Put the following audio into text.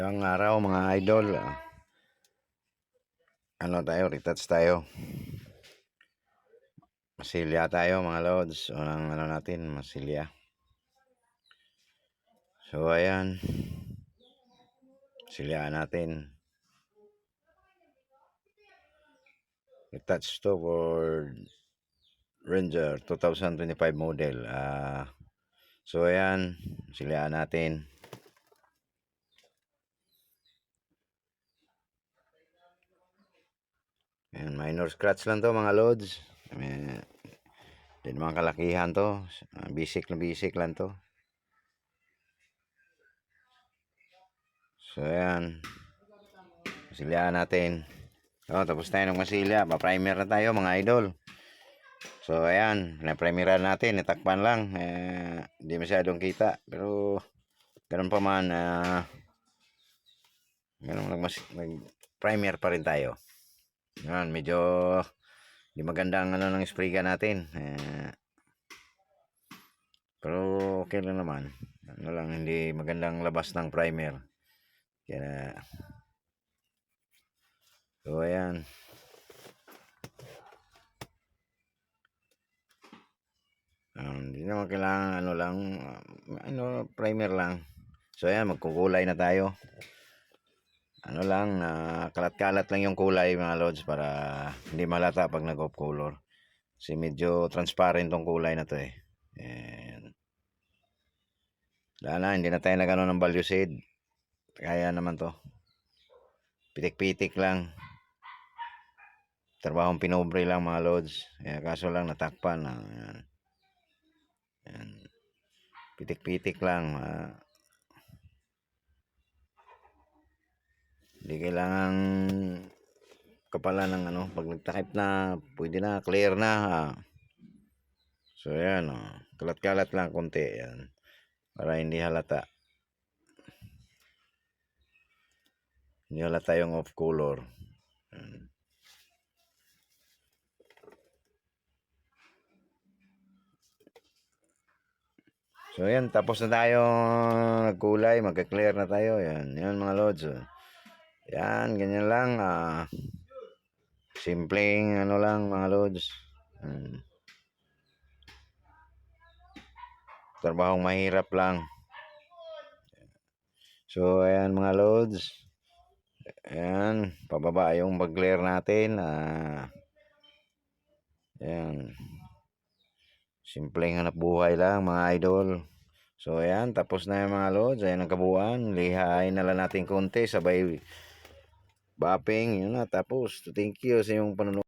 Magandang araw mga idol. Ano tayo, retouch tayo. Masilya tayo mga lods. Unang ano natin, masilya. So ayan. Silyaan natin. Retouch to for Ranger 2025 model. So ayan, silyaan natin. Ayan, minor scratch lang to mga lods. Hindi naman kalakihan to. Basic na basic lang to. So ayan, silyaan natin. So, tapos tayo ng masilya. Pa-primer na tayo mga idol. So ayan, na-primeran natin, itakpan lang. Hindi masyadong kita. Pero ganun pa man, nag-primer pa rin tayo. Yan, medyo hindi magandang ano ng spray gun natin. Pero okay lang naman. Ano lang, hindi magandang labas ng primer. Kaya so ayan. Hindi naman kailangan ano lang, primer lang. So ayan, magkukulay na tayo. Ano lang, kalat-kalat lang yung kulay mga lods para hindi malata pag nag-off color. Kasi medyo transparent tong kulay na to eh. Ayan. Wala na, hindi na tayo nagano ng balusid. Kaya naman to. Pitik-pitik lang. Trabahong pinobre lang mga lods. Kaso lang natakpan. Ayan. Ayan. Pitik-pitik lang. Hindi kailangan kapalan ng ano. Pag nagtakip na, pwede na, clear na. So ayan, kalat-kalat lang konti. Ayan. Para hindi halata. Hindi halata yung off color. Ayan. So ayan, tapos na tayo nagkulay, magka-clear na tayo. Ayan, yan mga lods. Yan, ganyan lang. Simpleng ano lang mga lods. Trabahong mahirap lang. So ayan mga lods. Ayan, pababa yung bag-clear natin. Ayan. Simpleng hanap buhay lang mga idol. So ayan, tapos na yung mga lods. Ayan ang kabuuan. Lihain na lang natin konti sabay bapping. Yun na, tapos. Thank you sa yung panonood.